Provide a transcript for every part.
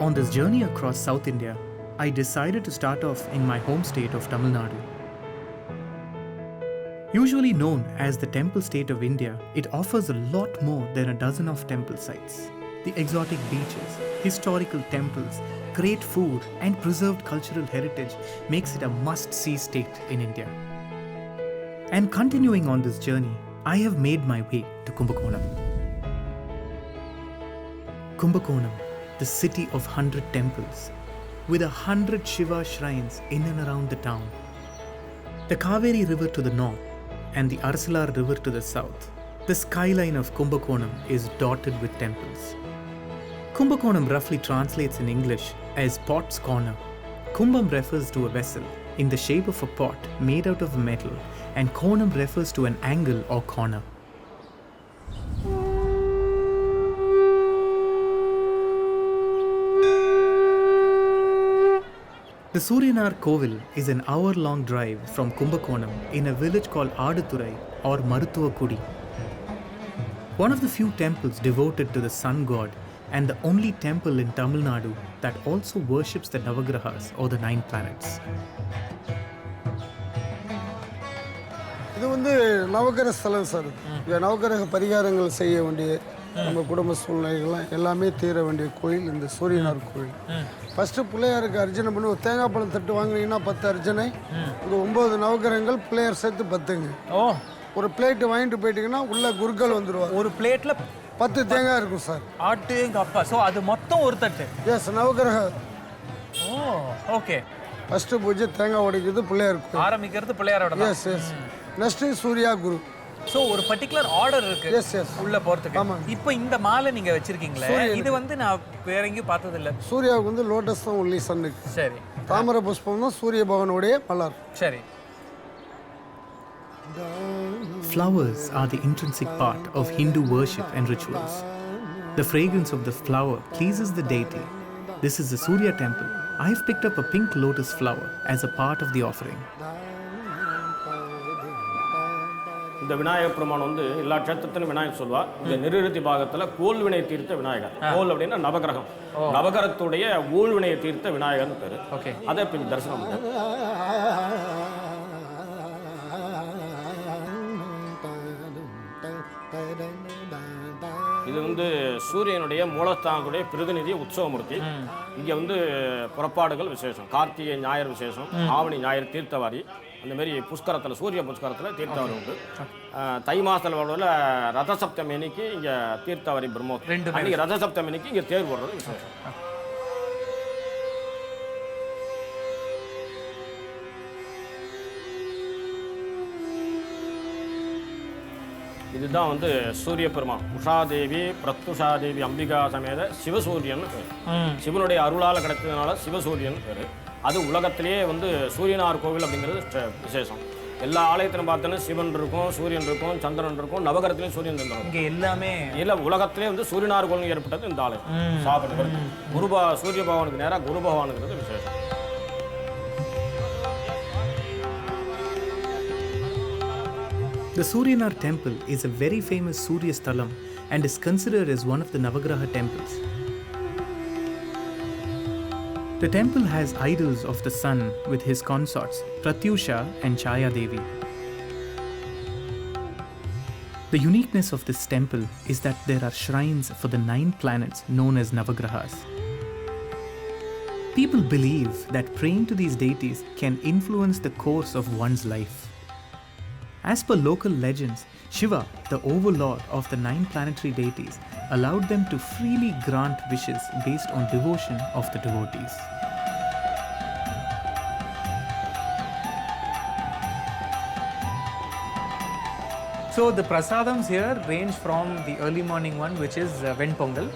On this journey across South India, I decided to start off in my home state of Tamil Nadu. Usually known as the temple state of India, it offers a lot more than a dozen of temple sites. The exotic beaches, historical temples, great food and preserved cultural heritage makes it a must-see state in India. And continuing on this journey, I have made my way to Kumbakonam. Kumbakonam, the city of 100 temples, with 100 Shiva shrines in and around the town. The Kaveri River to the north and the Arsalar River to the south. The skyline of Kumbakonam is dotted with temples. Kumbakonam roughly translates in English as Pot's Corner. Kumbam refers to a vessel in the shape of a pot made out of metal, and Konam refers to an angle or corner. The Suryanar Kovil is an hour-long drive from Kumbakonam in a village called Aduthurai or Maruthuvakudi. One of the few temples devoted to the sun god and the only temple in Tamil Nadu that also worships the Navagrahas or the 9 planets. இது வந்து நவகிரக ஸ்தலம் sir. இங்கே நவகிரக பரிகாரங்கள் செய்ய வேண்டிய நம்ம குடும்ப சூழ்நிலைகள்லாம் எல்லாமே தீர வேண்டிய கோயில் இந்த சூரியனார் கோயில். ஃபஸ்ட்டு பிள்ளையாருக்கு அர்ச்சனை பண்ணி ஒரு தேங்காய் பழம் தட்டு வாங்கினீங்கன்னா 10 அர்ச்சனை, ஒரு 9 நவகிரகங்கள் பிள்ளையார் சேர்த்து 10ங்க. ஒரு பிளேட்டு வாங்கிட்டு போயிட்டீங்கன்னா உள்ள குருக்கள் வந்துடுவார். ஒரு பிளேட்டில் 10 தேங்காய் இருக்கும் சார். ஆட்டு எங்கள் அப்பா. ஸோ அது மொத்தம் ஒரு தட்டு. எஸ், நவகிரக. ஓகே. ஃபஸ்ட்டு பூஜை தேங்காய் உடைக்கிறது பிள்ளையாருக்கு ஆரம்பிக்கிறது பிள்ளையாரோட. Yes yes. Next Surya Guru. So ஒரு பர்டிகுலர் ஆர்டர் இருக்கு. Yes yes. உள்ள போகிறதுக்கு. ஆமாம். இப்போ இந்த மாலை நீங்கள் வச்சிருக்கீங்களே, இது வந்து நான் வேற எங்கேயும் பார்த்ததில்ல. சூர்யாவுக்கு வந்து லோட்டஸ் தான் உள்ளி சன்னுக்கு. சரி. தாமரை புஷ்பம் தான் சூரிய பகவானுடைய மலர். சரி. Flowers are the intrinsic part of Hindu worship and rituals. The fragrance of the flower pleases the deity. This is the Surya temple. I have picked up a pink lotus flower as a part of the offering. இந்த விநாயகர் பெருமான் வந்து எல்லா க்ஷேத்திரத்திலும் விநாயகர் சொல்வார். இந்த நிருத்தி பாகத்தில் கோல்வினை தீர்த்த விநாயகர். கோல் அப்படின்னா நவகிரகம். நவகிரகத்துடைய ஊழ்வினையை தீர்த்த விநாயகர்னு பேர். ஓகே. அதை இப்போ தரிசனம் பண்ணேன். இது வந்து சூரியனுடைய மூலஸ்தானத்துடைய பிரதிநிதி உற்சவமூர்த்தி. இங்கே வந்து புறப்பாடுகள் விசேஷம். கார்த்திகை ஞாயிறு விசேஷம், ஆவணி ஞாயிறு தீர்த்தவாரி, அந்த மாதிரி புஷ்கரத்தில் சூரிய புஷ்கரத்தில் தீர்த்தவாரி உண்டு. தை மாதத்தில் வருவதில் ரதசப்தமி அன்னைக்கு இங்கே தீர்த்தவாரி பிரம்மோத்சவம். அன்றைக்கி ரதசப்தமி அன்னைக்கு இங்கே தேர் போடுறது விசேஷம். இதுதான் வந்து சூரிய பெருமான். உஷாதேவி, பிரத்யுஷாதேவி, அம்பிகா சமேத சிவசூரியன் பேர். சிவனுடைய அருளால் கிடைத்ததுனால சிவசூரியன் பேர். அது உலகத்திலேயே வந்து சூரியனார் கோவில் அப்படிங்கிறது விசேஷம். எல்லா ஆலயத்திலும் பார்த்தோன்னா சிவன் இருக்கும், சூரியன் இருக்கும், சந்திரன் இருக்கும், நவகிரகத்திலையும் சூரியன் சந்திரன். இங்கே எல்லாமே இல்லை, உலகத்திலே வந்து சூரியனார் கோவில் ஏற்பட்டது இந்த ஆலயம். சாப்பிடுறது சூரிய பகவானுக்கு நேராக குரு பகவானுங்கிறது விசேஷம். The Suryanar temple is a very famous Surya Sthalam and is considered as one of the Navagraha temples. The temple has idols of the sun with his consorts Pratyusha and Chaya Devi. The uniqueness of this temple is that there are shrines for the 9 planets known as Navagrahas. People believe that praying to these deities can influence the course of one's life. As per local legends, Shiva, the overlord of the 9 planetary deities, allowed them to freely grant wishes based on devotion of the devotees. So the prasadams here range from the early morning one, which is Ven Pongal.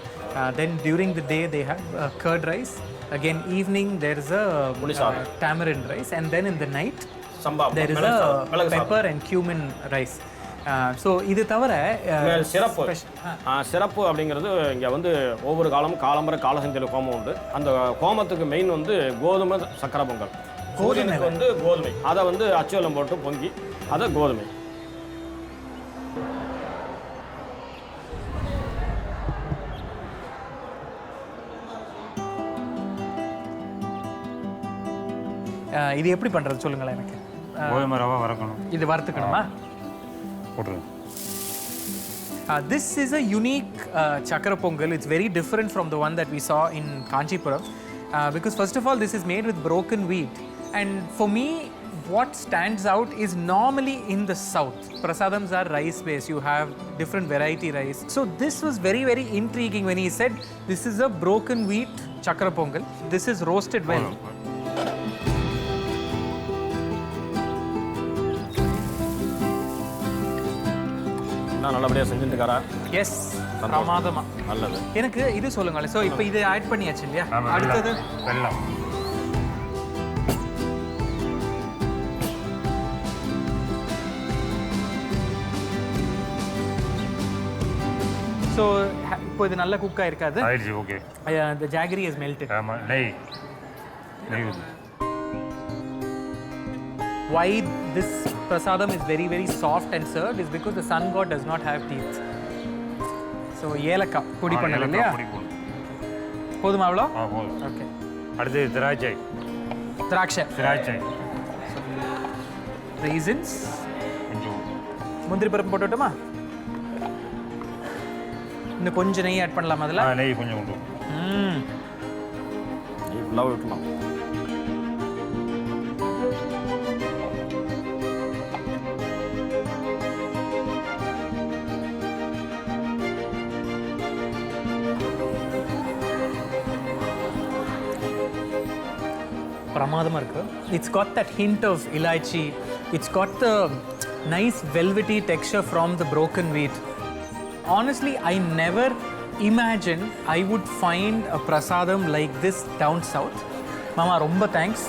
Then during the day they have curd rice. Again evening there is a tamarind rice, and then in the night there is a pepper and cumin rice. So இது தவிர சிறப்பு அப்படிங்கிறது இங்கே வந்து ஒவ்வொரு காலமும் காலம்பரை காலசந்தியில் கோமம் உண்டு. அந்த கோமத்துக்கு மெயின் வந்து கோதுமை சக்கரை பொங்கல். சூரியனுக்கு வந்து கோதுமை, அதை வந்து அச்சுவலம் போட்டு பொங்கி அதை கோதுமை. இது எப்படி பண்ணுறது சொல்லுங்களேன் எனக்கு. கோதுமை ரவை வறுக்கணும். இது வறுத்துக்கணுமா? போட்டுருங்க. This is a unique chakra pongal. It's very different from the one that we saw in Kanchipuram because first of all this is made with broken wheat, and for me what stands out is normally in the south prasadams are rice based. You have different variety rice. So this was very very intriguing when he said this is a broken wheat chakra pongal. This is roasted well. நல்லபடியாக செஞ்சுட்டு இருக்காரா? S, பிரமாதமா. நல்லது. எனக்கு இது சொல்லுங்களேன். So இப்போ இது ஆட் பண்ணியாச்சு இல்லையா? அடுத்தது வெல்லம். ஸோ இப்போ இது நல்லா குக் ஆயிருக்காது? ஆயிடுச்சு. Okay. The jaggery is melted. ஆமாம். நெய் ஊற்றி. Why this prasadam is very very soft and served is because the sun god does not have teeth. So ஏலக்காய் பொடி பண்ணல இல்லையா? போதுமா அவ்வளோ? போதும். ஓகே. அடுத்து திராட்சை. திராட்சை. Raisins. கொஞ்சம் முந்திரி பருப்பு போட்டுட்டுமா? இன்னும் கொஞ்சம் நெய் ஆட் பண்ணலாம் அதில். நெய் கொஞ்சம் கொண்டு. நெய் ஃபுல்லாக விட்டுலாம். பிரமாதமாக இருக்கு. It's got that hint of elaichi. It's got the nice velvety texture from the broken wheat. Honestly, I never imagined I would find a prasadam like this down south. Mama, romba thanks.